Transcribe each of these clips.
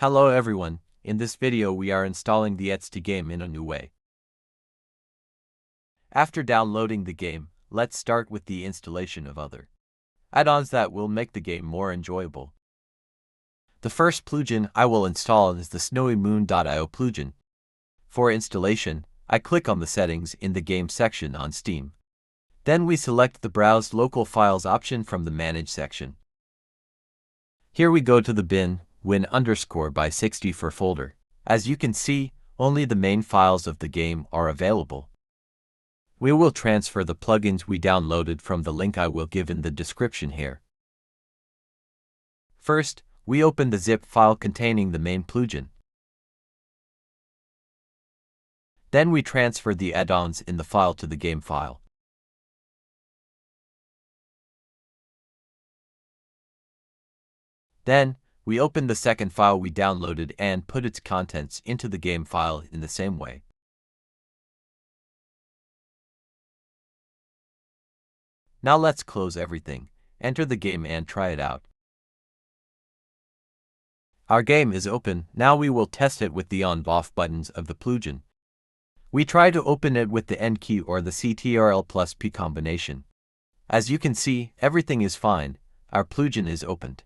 Hello everyone, in this video we are installing the Etsy game in a new way. After downloading the game, let's start with the installation of other add-ons that will make the game more enjoyable. The first plugin I will install is the SnowyMoon.io plugin. For installation, I click on the settings in the game section on Steam. Then we select the Browse Local Files option from the Manage section. Here we go to the bin win_by60 for folder. As you can see, only the main files of the game are available. We will transfer the plugins we downloaded from the link I will give in the description here. First, we open the zip file containing the main plugin. Then we transfer the add-ons in the file to the game file. Then, we open the second file we downloaded and put its contents into the game file in the same way. Now let's close everything, enter the game and try it out. Our game is open. Now we will test it with the on/off buttons of the plugin. We try to open it with the N key or the Ctrl+P combination. As you can see, everything is fine. Our plugin is opened.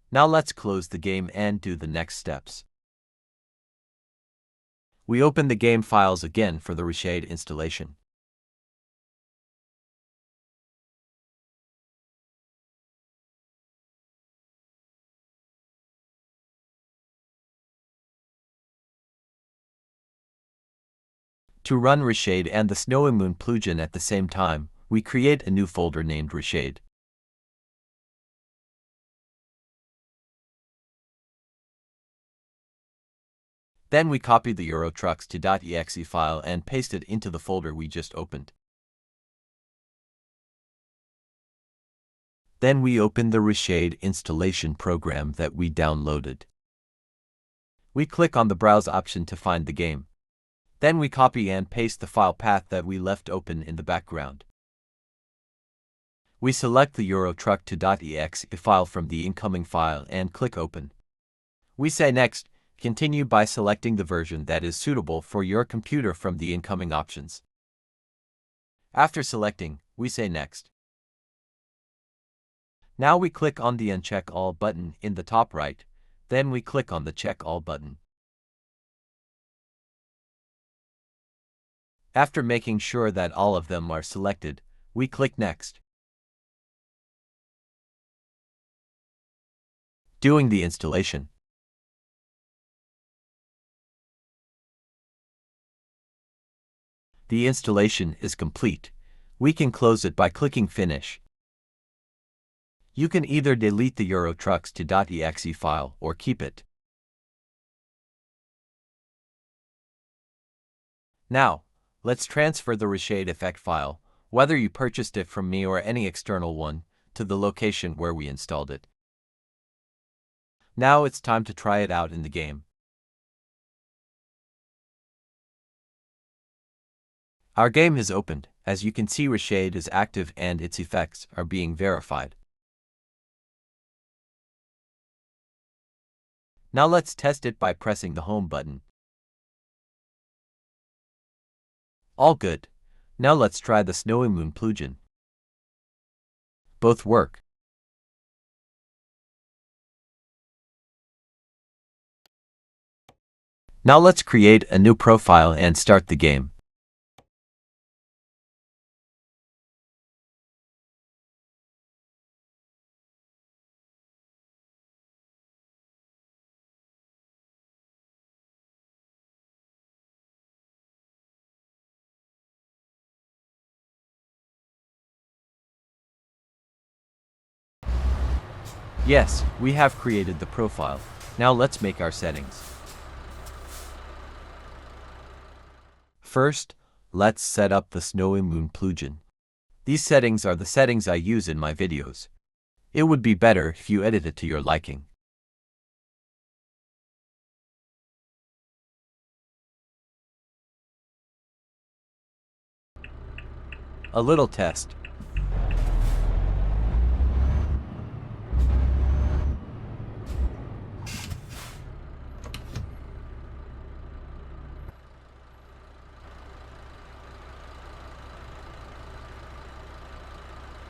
Now let's close the game and do the next steps. We open the game files again for the Reshade installation. To run Reshade and the SnowyMoon plugin at the same time, we create a new folder named Reshade. Then we copy the Eurotrucks.exe file and paste it into the folder we just opened. Then we open the Reshade installation program that we downloaded. We click on the Browse option to find the game. Then we copy and paste the file path that we left open in the background. We select the Eurotruck.exe file from the incoming file and click Open. We say Next. Continue by selecting the version that is suitable for your computer from the incoming options. After selecting, we say Next. Now we click on the Uncheck All button in the top right, then we click on the Check All button. After making sure that all of them are selected, we click Next. Doing the installation. The installation is complete. We can close it by clicking Finish. You can either delete the Eurotrucks.exe file or keep it. Now, let's transfer the Reshade effect file, whether you purchased it from me or any external one, to the location where we installed it. Now it's time to try it out in the game. Our game is opened. As you can see, Reshade is active and its effects are being verified. Now let's test it by pressing the Home button. All good. Now let's try the SnowyMoon plugin. Both work. Now let's create a new profile and start the game. Yes, we have created the profile. Now let's make our settings. First, let's set up the SnowyMoon plugin. These settings are the settings I use in my videos. It would be better if you edit it to your liking. A little test.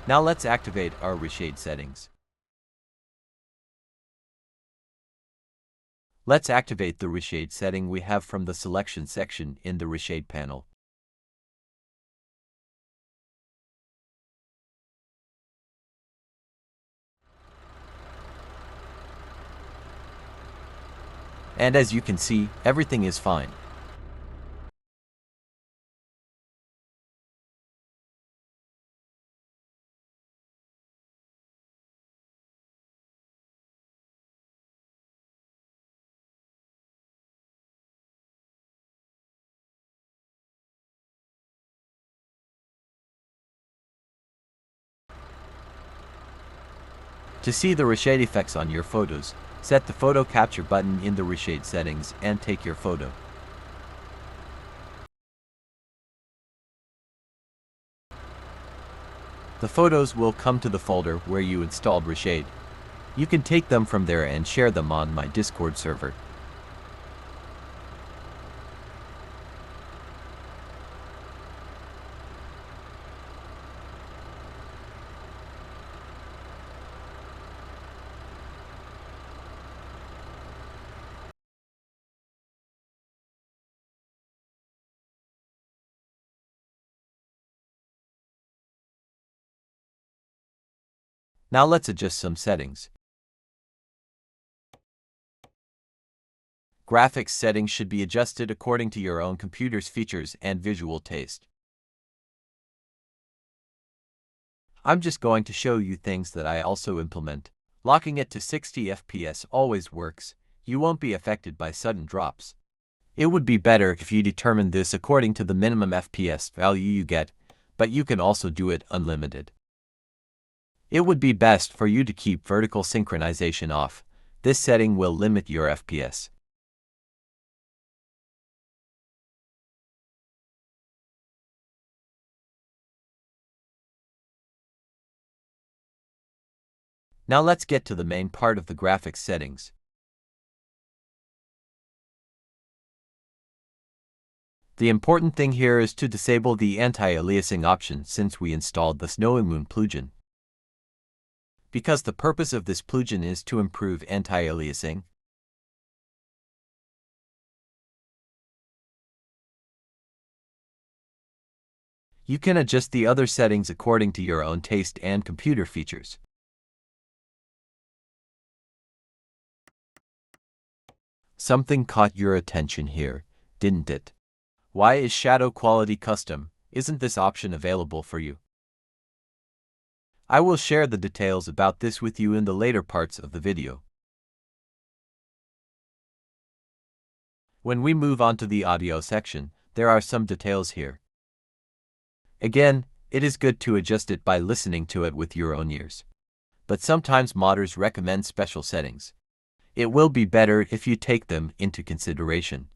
Now let's activate our reshade settings. Let's activate the reshade setting we have from the selection section in the reshade panel. And as you can see, everything is fine. To see the reshade effects on your photos, set the photo capture button in the reshade settings and take your photo. The photos will come to the folder where you installed reshade. You can take them from there and share them on my Discord server. Now let's adjust some settings. Graphics settings should be adjusted according to your own computer's features and visual taste. I'm just going to show you things that I also implement. Locking it to 60 FPS always works. You won't be affected by sudden drops. It would be better if you determined this according to the minimum FPS value you get, but you can also do it unlimited. It would be best for you to keep vertical synchronization off. This setting will limit your FPS. Now let's get to the main part of the graphics settings. The important thing here is to disable the anti-aliasing option since we installed the Snowy Moon plugin. Because the purpose of this plugin is to improve anti-aliasing, you can adjust the other settings according to your own taste and computer features. Something caught your attention here, didn't it? Why is Shadow Quality Custom? Isn't this option available for you? I will share the details about this with you in the later parts of the video. When we move on to the audio section, there are some details here. Again, it is good to adjust it by listening to it with your own ears. But sometimes modders recommend special settings. It will be better if you take them into consideration.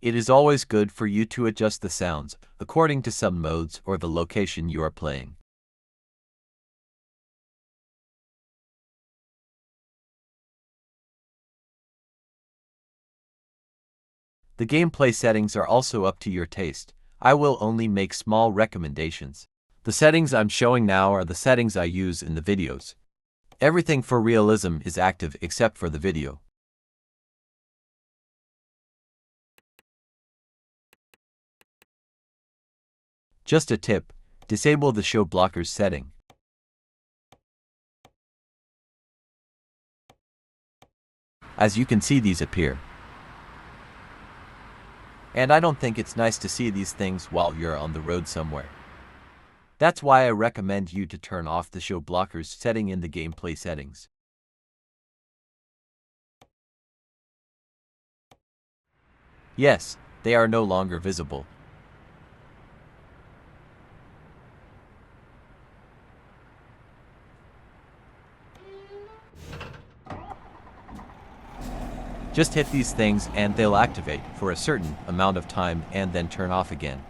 It is always good for you to adjust the sounds according to some modes or the location you are playing. The gameplay settings are also up to your taste. I will only make small recommendations. The settings I'm showing now are the settings I use in the videos. Everything for realism is active except for the video. Just a tip, disable the show blockers setting. As you can see, these appear. And I don't think it's nice to see these things while you're on the road somewhere. That's why I recommend you to turn off the show blockers setting in the gameplay settings. Yes, they are no longer visible. Just hit these things and they'll activate for a certain amount of time and then turn off again.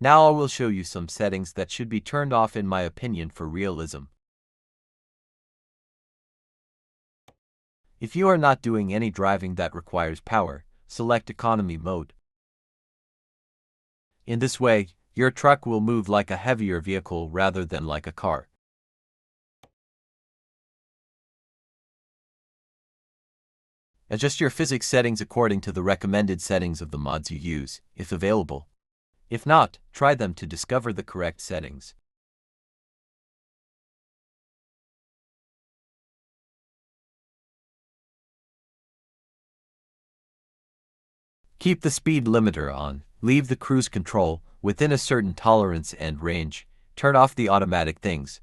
Now I will show you some settings that should be turned off in my opinion for realism. If you are not doing any driving that requires power, select economy mode. In this way, your truck will move like a heavier vehicle rather than like a car. Adjust your physics settings according to the recommended settings of the mods you use, if available. If not, try them to discover the correct settings. Keep the speed limiter on, leave the cruise control within a certain tolerance and range, turn off the automatic things.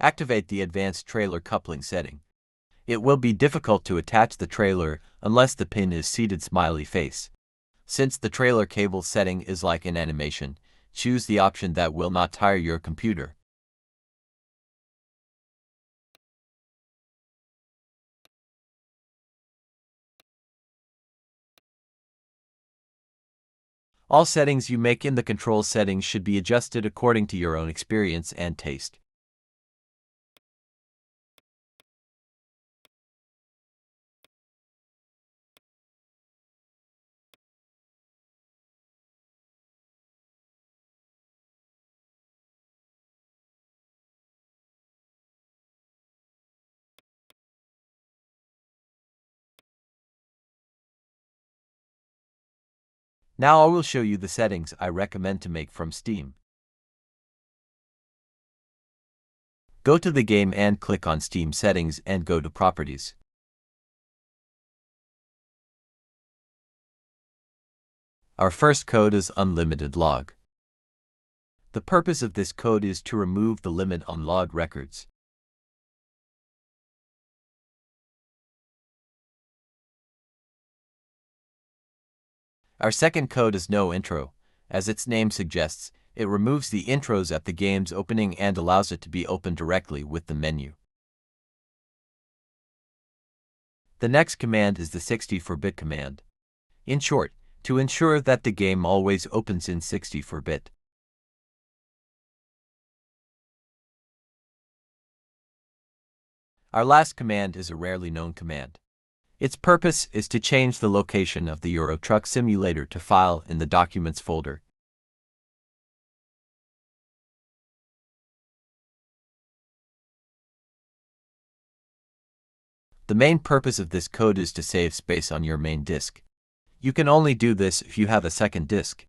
Activate the advanced trailer coupling setting. It will be difficult to attach the trailer unless the pin is seated smiley face. Since the trailer cable setting is like an animation, choose the option that will not tire your computer. All settings you make in the control settings should be adjusted according to your own experience and taste. Now I will show you the settings I recommend to make from Steam. Go to the game and click on Steam Settings and go to Properties. Our first code is Unlimited Log. The purpose of this code is to remove the limit on log records. Our second code is No Intro. As its name suggests, it removes the intros at the game's opening and allows it to be opened directly with the menu. The next command is the 64-bit command. In short, to ensure that the game always opens in 64-bit. Our last command is a rarely known command. Its purpose is to change the location of the Euro Truck Simulator to File in the Documents folder. The main purpose of this code is to save space on your main disk. You can only do this if you have a second disk.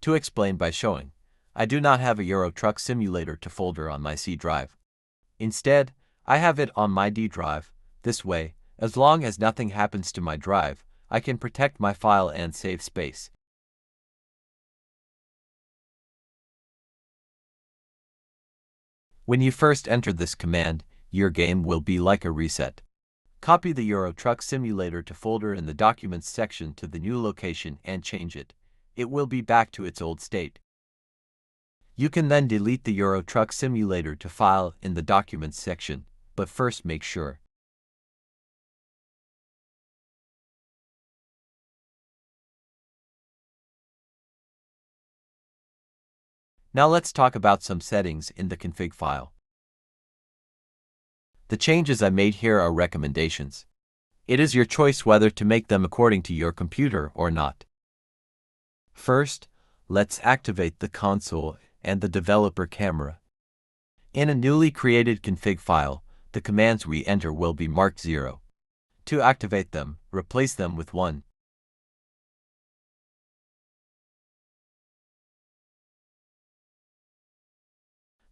To explain by showing, I do not have a Euro Truck Simulator to folder on my C drive. Instead, I have it on my D drive. This way, as long as nothing happens to my drive, I can protect my file and save space. When you first enter this command, your game will be like a reset. Copy the Euro Truck Simulator to folder in the Documents section to the new location and change it. It will be back to its old state. You can then delete the Euro Truck Simulator to File in the Documents section, but first make sure. Now let's talk about some settings in the config file. The changes I made here are recommendations. It is your choice whether to make them according to your computer or not. First, let's activate the console and the developer camera. In a newly created config file, the commands we enter will be marked 0. To activate them, replace them with 1.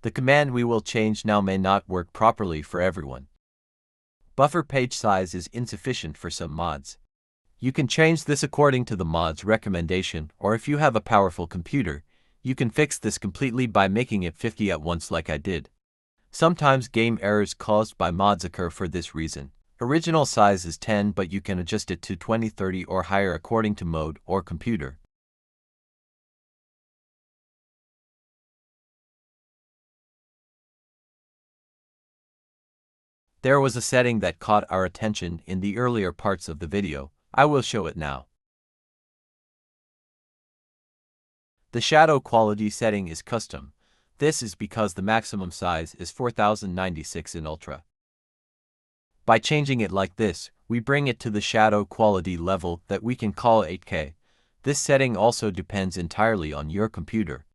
The command we will change now may not work properly for everyone. Buffer page size is insufficient for some mods. You can change this according to the mod's recommendation, or if you have a powerful computer, you can fix this completely by making it 50 at once like I did. Sometimes game errors caused by mods occur for this reason. Original size is 10, but you can adjust it to 20, 30 or higher according to mode or computer. There was a setting that caught our attention in the earlier parts of the video. I will show it now. The shadow quality setting is custom. This is because the maximum size is 4096 in Ultra. By changing it like this, we bring it to the shadow quality level that we can call 8K. This setting also depends entirely on your computer.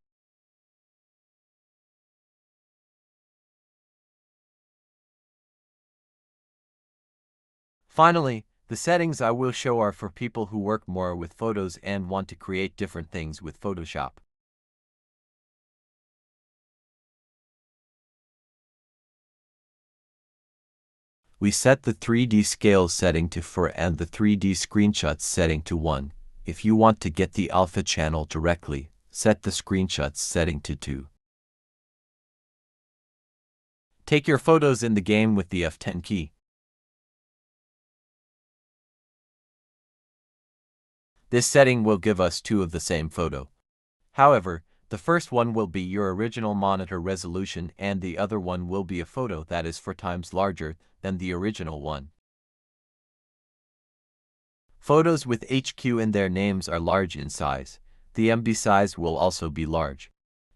Finally, the settings I will show are for people who work more with photos and want to create different things with Photoshop. We set the 3D scale setting to 4 and the 3D screenshots setting to 1. If you want to get the alpha channel directly, set the screenshots setting to 2. Take your photos in the game with the F10 key. This setting will give us two of the same photo. However, the first one will be your original monitor resolution and the other one will be a photo that is 4 times larger than the original one. Photos with HQ in their names are large in size. The MB size will also be large.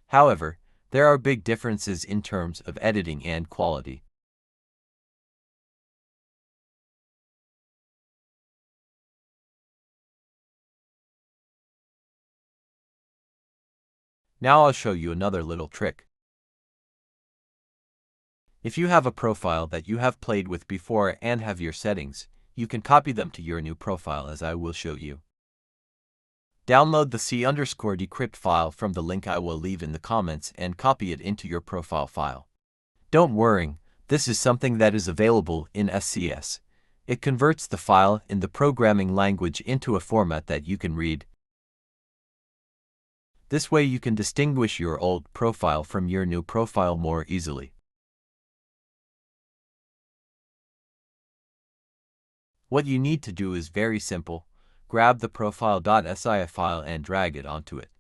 However, there are big differences in terms of editing and quality. Now I'll show you another little trick. If you have a profile that you have played with before and have your settings, you can copy them to your new profile as I will show you. Download the C_decrypt file from the link I will leave in the comments and copy it into your profile file. Don't worry, this is something that is available in SCS. It converts the file in the programming language into a format that you can read. This way you can distinguish your old profile from your new profile more easily. What you need to do is very simple. Grab the profile.sif file and drag it onto it.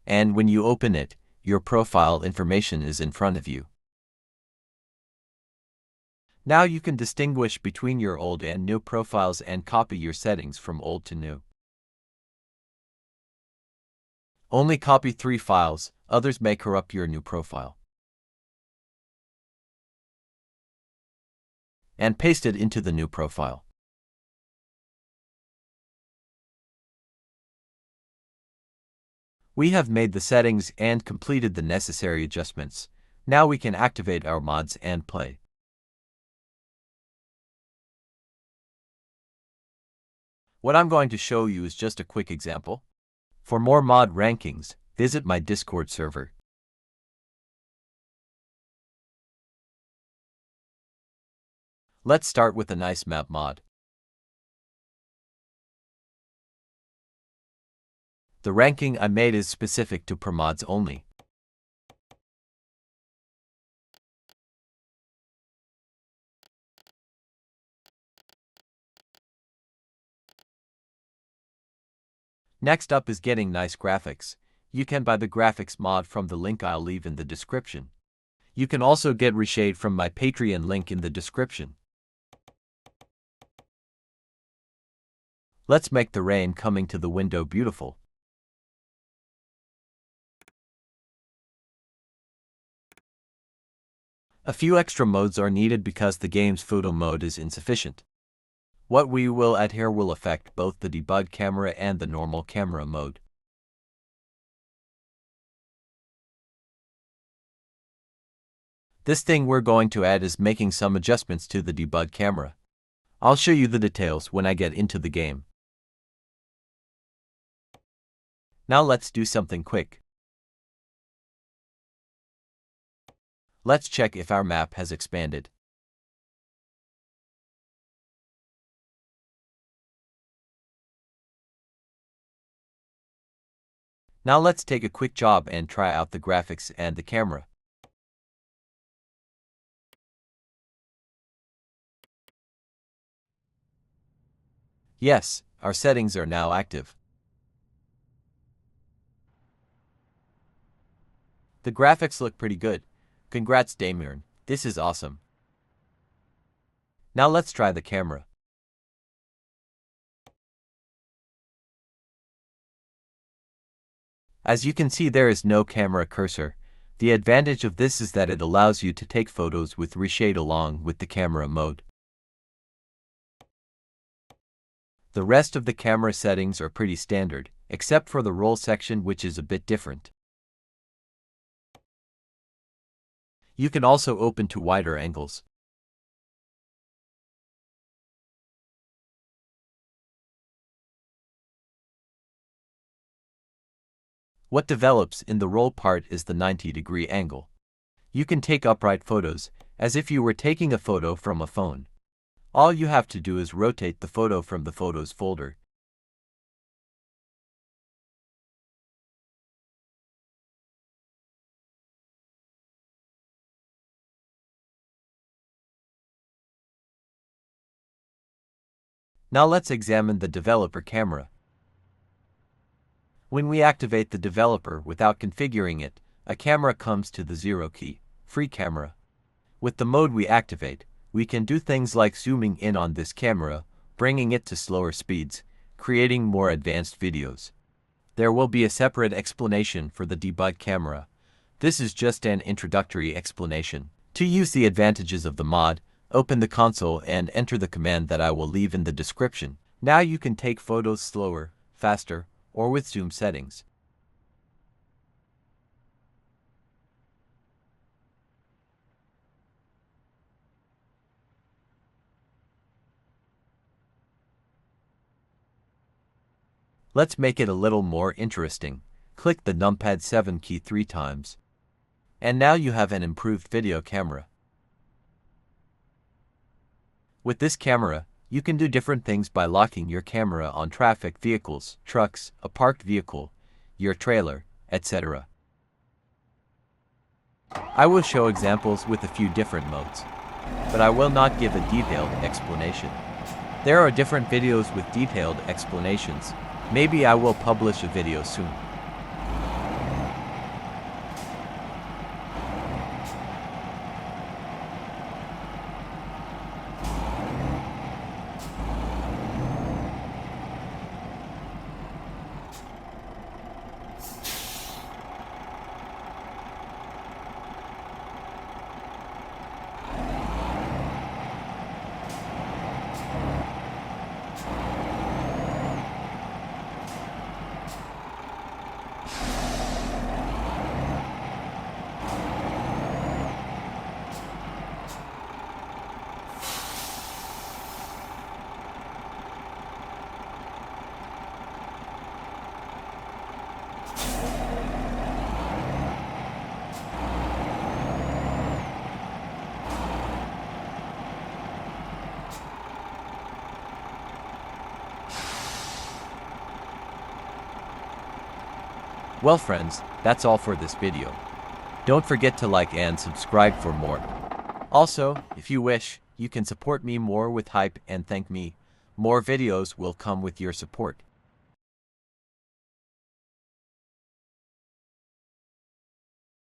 And when you open it, your profile information is in front of you. Now you can distinguish between your old and new profiles and copy your settings from old to new. Only copy 3 files, others may corrupt your new profile. And paste it into the new profile. We have made the settings and completed the necessary adjustments. Now we can activate our mods and play. What I'm going to show you is just a quick example. For more mod rankings, visit my Discord server. Let's start with a nice map mod. The ranking I made is specific to ProMods only. Next up is getting nice graphics. You can buy the graphics mod from the link I'll leave in the description. You can also get Reshade from my Patreon link in the description. Let's make the rain coming to the window beautiful. A few extra modes are needed because the game's photo mode is insufficient. What we will add here will affect both the debug camera and the normal camera mode. This thing we're going to add is making some adjustments to the debug camera. I'll show you the details when I get into the game. Now let's do something quick. Let's check if our map has expanded. Now let's take a quick job and try out the graphics and the camera. Yes, our settings are now active. The graphics look pretty good. Congrats, Damien. This is awesome. Now let's try the camera. As you can see, there is no camera cursor. The advantage of this is that it allows you to take photos with reshade along with the camera mode. The rest of the camera settings are pretty standard, except for the roll section, which is a bit different. You can also open to wider angles. What develops in the roll part is the 90-degree angle. You can take upright photos, as if you were taking a photo from a phone. All you have to do is rotate the photo from the Photos folder. Now let's examine the developer camera. When we activate the developer without configuring it, a camera comes to the 0 key, free camera. With the mode we activate, we can do things like zooming in on this camera, bringing it to slower speeds, creating more advanced videos. There will be a separate explanation for the debug camera. This is just an introductory explanation. To use the advantages of the mod, open the console and enter the command that I will leave in the description. Now you can take photos slower, faster, or with zoom settings. Let's make it a little more interesting. Click the numpad 7 key 3 times. And now you have an improved video camera. With this camera, you can do different things by locking your camera on traffic vehicles, trucks, a parked vehicle, your trailer, etc. I will show examples with a few different modes, but I will not give a detailed explanation. There are different videos with detailed explanations. Maybe I will publish a video soon. Well friends, that's all for this video. Don't forget to like and subscribe for more. Also, if you wish, you can support me more with hype and thank me. More videos will come with your support.